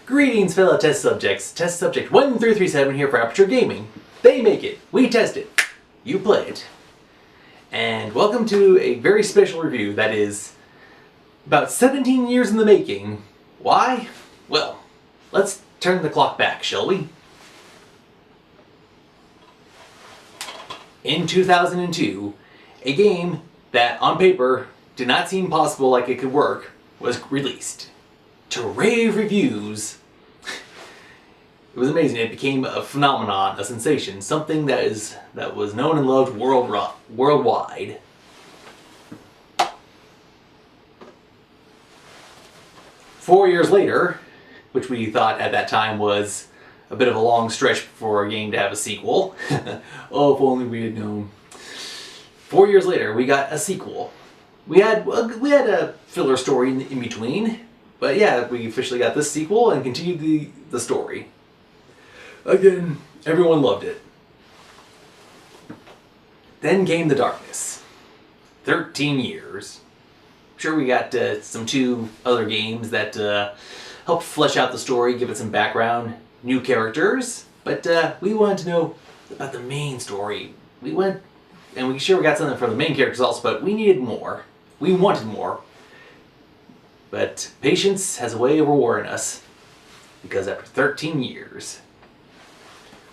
Greetings, fellow test subjects. Test subject 1337 here for Aperture Gaming. They make it. We test it. You play it. And welcome to a very special review that is about 17 years in the making. Why? Well, let's turn the clock back, shall we? In 2002, a game that on paper did not seem possible like it could work was released. To rave reviews. It was amazing. It became a phenomenon, a sensation, something that was known and loved worldwide. Four years later, which we thought at that time was a bit of a long stretch for a game to have a sequel. Oh, if only we had known. 4 years later, we got a sequel. We had a filler story in between. But yeah, we officially got this sequel and continued the story. Again, everyone loved it. Then came the darkness. 13 years. Sure, we got some two other games that helped flesh out the story, give it some background, new characters, but we wanted to know about the main story. We got something for the main characters also, but we needed more. We wanted more. But patience has a way of rewarding us, because after 13 years,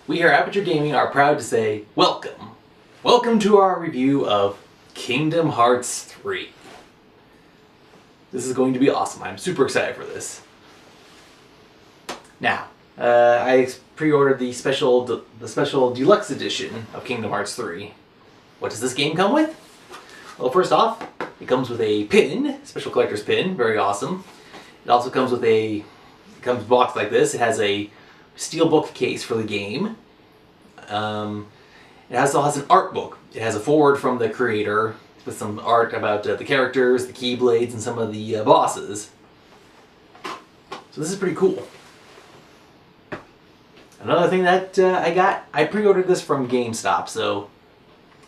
we here at Aperture Gaming are proud to say, welcome! Welcome to our review of Kingdom Hearts 3. This is going to be awesome. I'm super excited for this. Now, I pre-ordered the special deluxe edition of Kingdom Hearts 3. What does this game come with? Well, first off, it comes with a pin, special collector's pin, very awesome. It also comes with it comes boxed like this. It has a steelbook case for the game. It also has an art book. It has a foreword from the creator with some art about the characters, the keyblades, and some of the bosses. So this is pretty cool. Another thing that I pre-ordered this from GameStop, so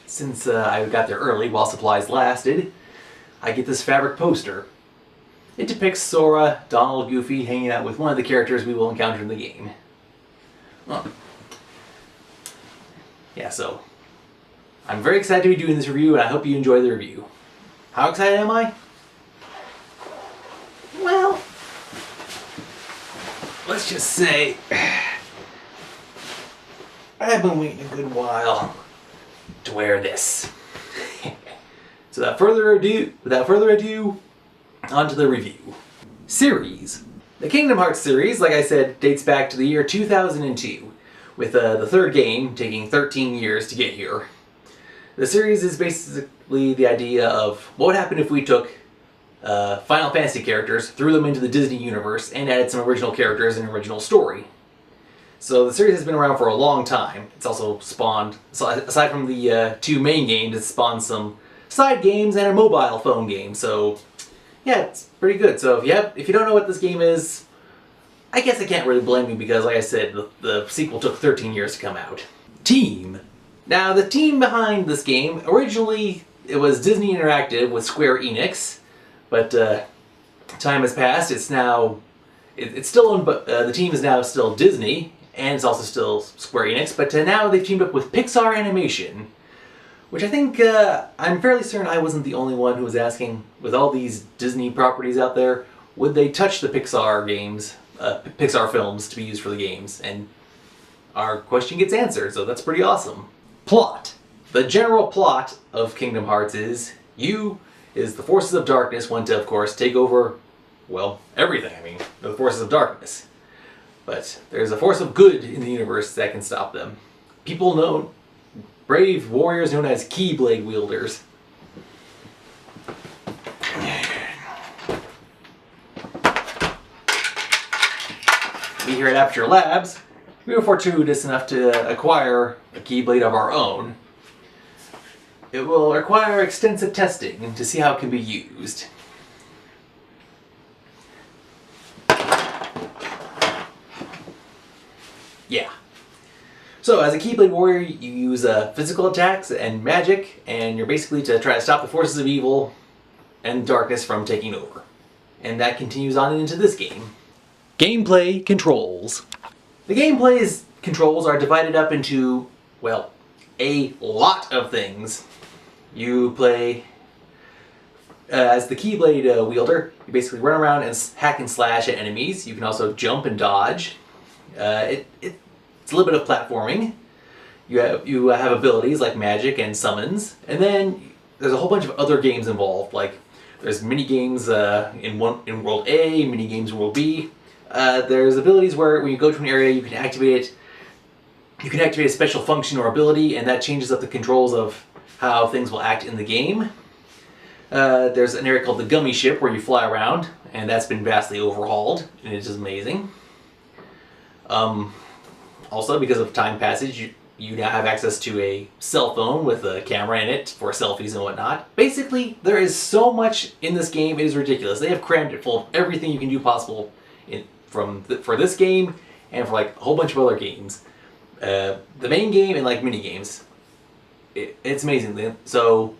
since I got there early while supplies lasted, I get this fabric poster. It depicts Sora, Donald, Goofy hanging out with one of the characters we will encounter in the game. Well, yeah, so I'm very excited to be doing this review, and I hope you enjoy the review. How excited am I? Well, let's just say I've been waiting a good while to wear this. So without further ado, on to the review. Series. The Kingdom Hearts series, like I said, dates back to the year 2002, with the third game taking 13 years to get here. The series is basically the idea of what would happen if we took Final Fantasy characters, threw them into the Disney universe, and added some original characters and original story. So the series has been around for a long time. It's also spawned, aside from the two main games, it's spawned some side games and a mobile phone game. So yeah, it's pretty good. So if you don't know what this game is, I guess I can't really blame you, because like I said, the sequel took 13 years to come out. Team. Now the team behind this game, originally it was Disney Interactive with Square Enix, but time has passed. It's now it's still owned, but the team is now still Disney, and it's also still Square Enix, but now they've teamed up with Pixar Animation, which I think, I'm fairly certain I wasn't the only one who was asking, with all these Disney properties out there, would they touch the Pixar games, Pixar films to be used for the games? And our question gets answered, so that's pretty awesome. Plot. The general plot of Kingdom Hearts is, the forces of darkness want to, of course, take over, well, everything. I mean, the forces of darkness. But there's a force of good in the universe that can stop them. Brave warriors known as Keyblade wielders. We here at Aperture Labs, we were fortuitous enough to acquire a Keyblade of our own. It will require extensive testing to see how it can be used. Yeah. So, as a Keyblade warrior, you use physical attacks and magic, and you're basically to try to stop the forces of evil and darkness from taking over. And that continues on into this game. Gameplay controls. The gameplay's controls are divided up into, well, a lot of things. You play as the Keyblade wielder. You basically run around and hack and slash at enemies. You can also jump and dodge. It's a little bit of platforming. You have abilities like magic and summons, and then there's a whole bunch of other games involved. Like there's mini games in World A, mini games in World B. There's abilities where when you go to an area, you can activate it. You can activate a special function or ability, and that changes up the controls of how things will act in the game. There's an area called the Gummy Ship where you fly around, and that's been vastly overhauled, and it's just amazing. Also, because of time passage, you now have access to a cell phone with a camera in it for selfies and whatnot. Basically, there is so much in this game, it is ridiculous. They have crammed it full of everything you can do possible for this game and for like a whole bunch of other games. The main game and like mini games. It's amazing. So,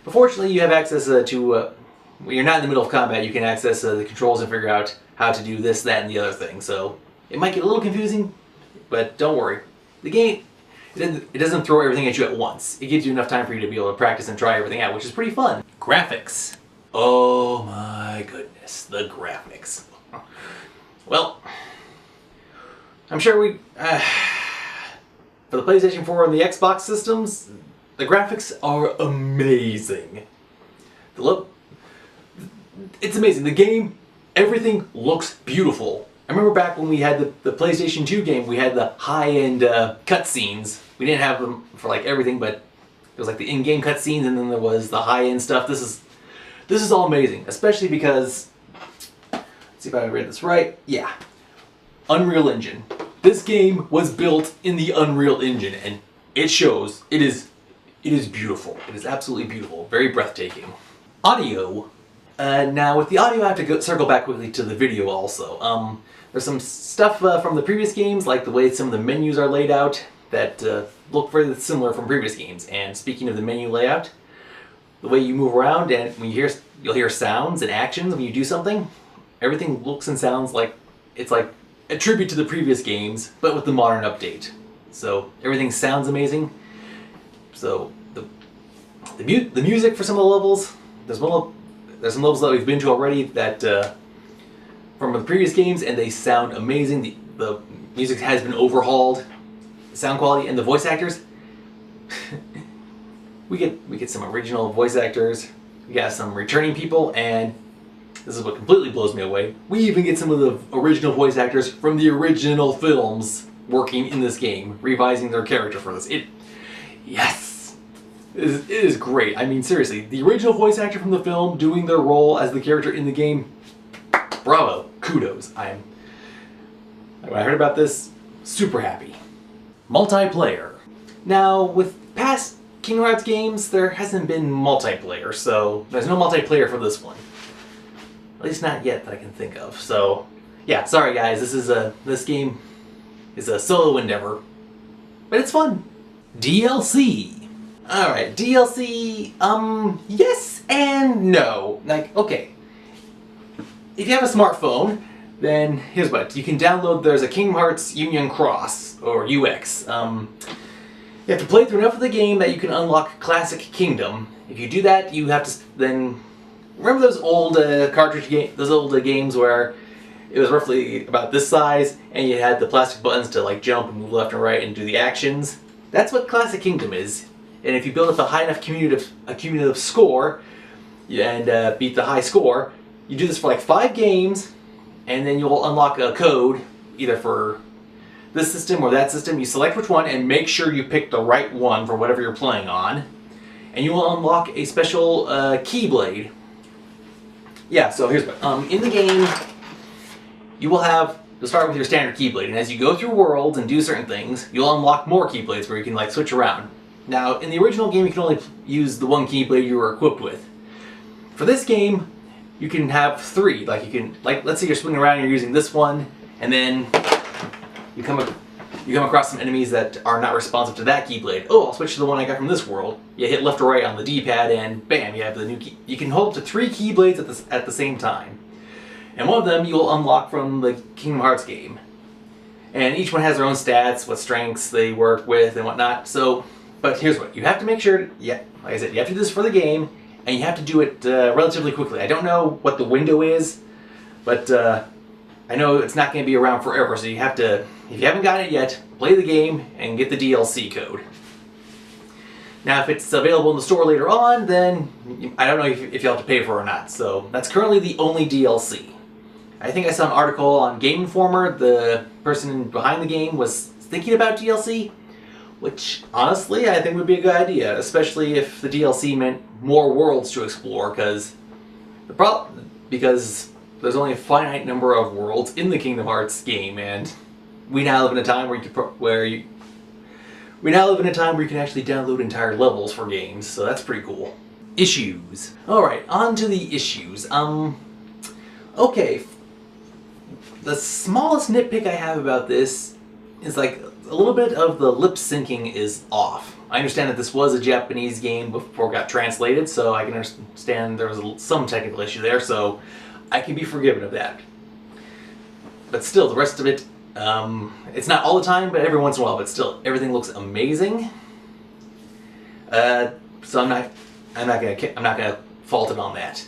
but fortunately, you have access to. When you're not in the middle of combat, you can access the controls and figure out how to do this, that, and the other thing. So it might get a little confusing, but don't worry. The game it doesn't throw everything at you at once. It gives you enough time for you to be able to practice and try everything out, which is pretty fun. Graphics. Oh my goodness, the graphics. Well, I'm sure for the PlayStation 4 and the Xbox systems, the graphics are amazing. It's amazing. The game, everything looks beautiful. I remember back when we had the PlayStation 2 game, we had the high-end cutscenes. We didn't have them for like everything, but it was like the in-game cutscenes, and then there was the high-end stuff. This is all amazing, especially because, let's see if I read this right. Yeah, Unreal Engine. This game was built in the Unreal Engine, and it shows. It is beautiful. It is absolutely beautiful. Very breathtaking. Audio. Now with the audio, I have to circle back quickly to the video also. There's some stuff from the previous games, like the way some of the menus are laid out, that look very similar from previous games. And speaking of the menu layout, the way you move around, and when you'll hear sounds and actions when you do something. Everything looks and sounds like it's like a tribute to the previous games, but with the modern update. So everything sounds amazing. So the music for some of the levels, there's some levels that we've been to already that from the previous games, and they sound amazing. The music has been overhauled, the sound quality, and the voice actors. we get some original voice actors. We got some returning people, and this is what completely blows me away. We even get some of the original voice actors from the original films working in this game, revising their character for this. Yes! It is great. I mean, seriously, the original voice actor from the film doing their role as the character in the game, bravo, kudos. When I heard about this, super happy. Multiplayer. Now, with past Kingdom Hearts games, there hasn't been multiplayer, so there's no multiplayer for this one. At least not yet that I can think of. So, yeah, sorry guys, this game is a solo endeavor, but it's fun. DLC. Alright, DLC, yes and no. Like, okay. If you have a smartphone, then here's what. You can download, there's a Kingdom Hearts Union Cross, or UX. You have to play through enough of the game that you can unlock Classic Kingdom. If you do that, you have to then... Remember those old games where it was roughly about this size, and you had the plastic buttons to like jump and move left and right and do the actions? That's what Classic Kingdom is. And if you build up a high enough cumulative score, and beat the high score, you do this for like 5 games, and then you'll unlock a code, either for this system or that system. You select which one, and make sure you pick the right one for whatever you're playing on. And you will unlock a special Keyblade. Yeah, so here's what. In the game, you will have to start with your standard Keyblade, and as you go through worlds and do certain things, you'll unlock more Keyblades where you can like switch around. Now, in the original game, you can only use the one Keyblade you were equipped with. For this game, you can have 3. Like you can, like, let's say you're swinging around and you're using this one, and then you come across some enemies that are not responsive to that Keyblade. Oh, I'll switch to the one I got from this world. You hit left or right on the D-pad, and bam, you have the new key. You can hold up to 3 Keyblades at the same time. And one of them you'll unlock from the Kingdom Hearts game. And each one has their own stats, what strengths they work with and whatnot. So, but here's what, you have to make sure, yeah, like I said, you have to do this for the game, and you have to do it relatively quickly. I don't know what the window is, but I know it's not going to be around forever, so you have to, if you haven't gotten it yet, play the game and get the DLC code. Now, if it's available in the store later on, then I don't know if you'll have to pay for it or not. So that's currently the only DLC. I think I saw an article on Game Informer. The person behind the game was thinking about DLC, which honestly I think would be a good idea, especially if the DLC meant more worlds to explore. Because there's only a finite number of worlds in the Kingdom Hearts game, and we now live in a time where you can actually download entire levels for games, so that's pretty cool. Issues. Alright, on to the issues. Okay. The smallest nitpick I have about this is like a little bit of the lip syncing is off. I understand that this was a Japanese game before it got translated, so I can understand there was some technical issue there, so I can be forgiven of that. But still, the rest of it, it's not all the time, but every once in a while. But still, everything looks amazing. So I'm not gonna fault it on that.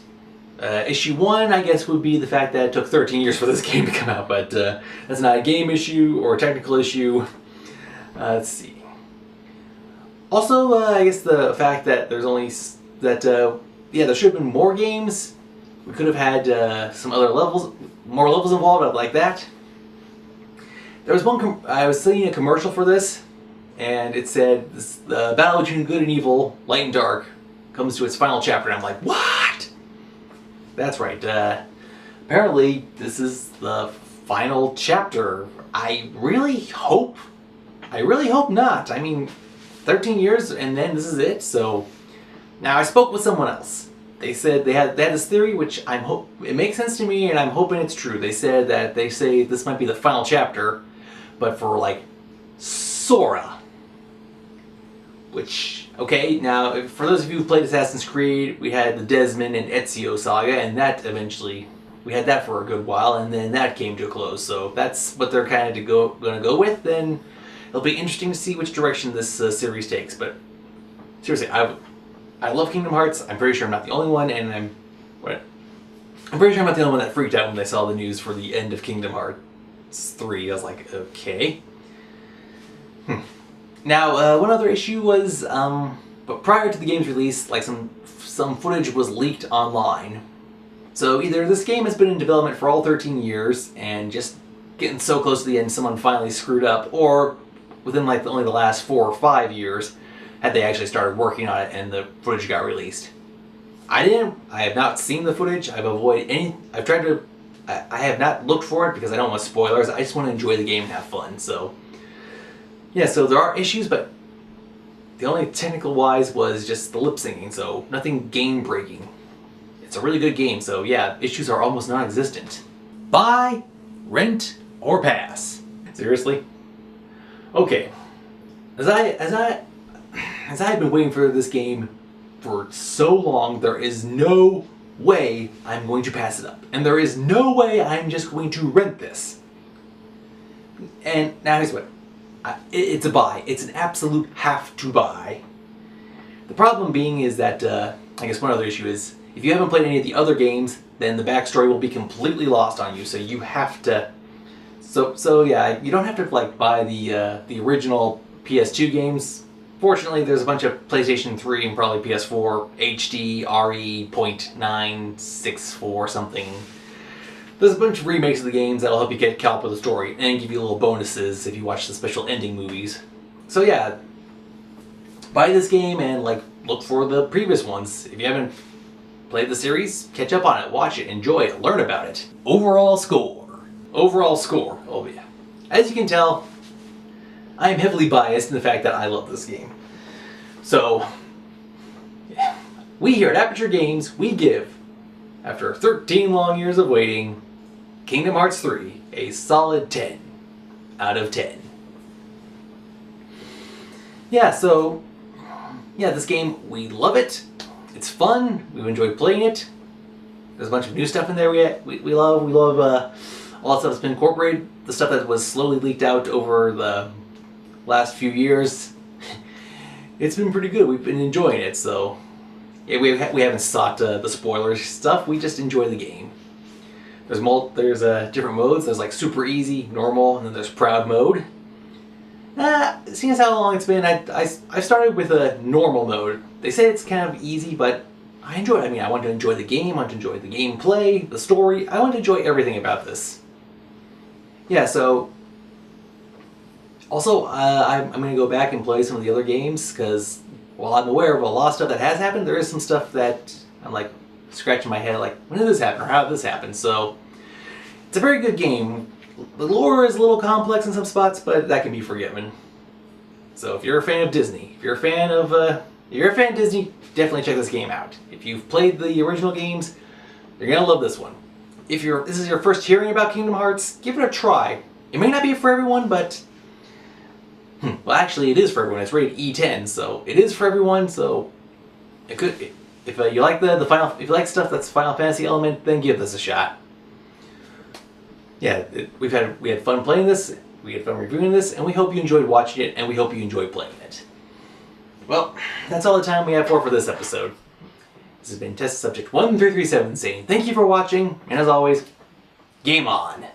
Issue 1, I guess, would be the fact that it took 13 years for this game to come out, but that's not a game issue or a technical issue. Let's see. Also, I guess the fact that there's only yeah, there should have been more games. We could have had some other levels, more levels involved. I'd like that. There was one. I was seeing a commercial for this, and it said the battle between good and evil, light and dark, comes to its final chapter. And I'm like, what? That's right. Apparently, this is the final chapter. I really hope not. I mean, 13 years and then this is it. So now I spoke with someone else. They said they had this theory, which it makes sense to me, and I'm hoping it's true. They said that they say this might be the final chapter, but for like Sora. Which, okay, now for those of you who played Assassin's Creed, we had the Desmond and Ezio saga, and that eventually, we had that for a good while, and then that came to a close. So that's what they're kind of going to go with. Then it'll be interesting to see which direction this series takes. But seriously, I love Kingdom Hearts. I'm pretty sure I'm not the only one, and I'm pretty sure I'm not the only one that freaked out when they saw the news for the end of Kingdom Hearts 3. I was like, okay. Now, one other issue was, but prior to the game's release, like some footage was leaked online. So either this game has been in development for all 13 years and just getting so close to the end, someone finally screwed up, or within like only the last 4 or 5 years, had they actually started working on it and the footage got released. I have not seen the footage. I have not looked for it because I don't want spoilers. I just want to enjoy the game and have fun. So yeah, so there are issues, but the only technical wise was just the lip syncing, so nothing game breaking. It's a really good game, so yeah, issues are almost non-existent. Buy, rent, or pass. Seriously? Okay. As I've been waiting for this game for so long, there is no way I'm going to pass it up. And there is no way I'm just going to rent this. And now here's what. It's a buy. It's an absolute have to buy. The problem being is that, I guess one other issue is, if you haven't played any of the other games, then the backstory will be completely lost on you, so you have to... So yeah, you don't have to like buy the original PS2 games. Fortunately, there's a bunch of PlayStation 3 and probably PS4 HD, RE.964 something. There's a bunch of remakes of the games that'll help you get caught up with the story and give you little bonuses if you watch the special ending movies. So yeah, buy this game and like look for the previous ones. If you haven't played the series, catch up on it, watch it, enjoy it, learn about it. Overall score. Oh yeah. As you can tell, I am heavily biased in the fact that I love this game. So, yeah. We here at Aperture Games, we give, after 13 long years of waiting, Kingdom Hearts 3 a solid 10 out of 10. Yeah, so, yeah, this game, we love it. It's fun. We've enjoyed playing it. There's a bunch of new stuff in there we love. We love all the stuff that's been incorporated. The stuff that was slowly leaked out over the last few years. It's been pretty good. We've been enjoying it. So yeah, we haven't sought the spoiler stuff. We just enjoy the game. There's different modes. There's like super easy, normal, and then there's proud mode. Seeing as how long it's been, I started with a normal mode. They say it's kind of easy, but I enjoy it. I mean, I want to enjoy the game, I want to enjoy the gameplay, the story. I want to enjoy everything about this. Yeah, so... Also, I'm going to go back and play some of the other games, because while I'm aware of a lot of stuff that has happened, there is some stuff that I'm like scratching my head like, when did this happen, or how did this happen? So, it's a very good game. The lore is a little complex in some spots, but that can be forgiven. So if you're a fan of Disney, if you're a fan of Disney, definitely check this game out. If you've played the original games, you're gonna love this one. If this is your first hearing about Kingdom Hearts, give it a try. It may not be for everyone, but well, actually, it is for everyone. It's rated E10, so it is for everyone. So it could, if you like if you like stuff that's Final Fantasy element, then give this a shot. Yeah, we had fun playing this, we had fun reviewing this, and we hope you enjoyed watching it, and we hope you enjoyed playing it. Well, that's all the time we have for this episode. This has been Test Subject 1337 saying thank you for watching, and as always, game on!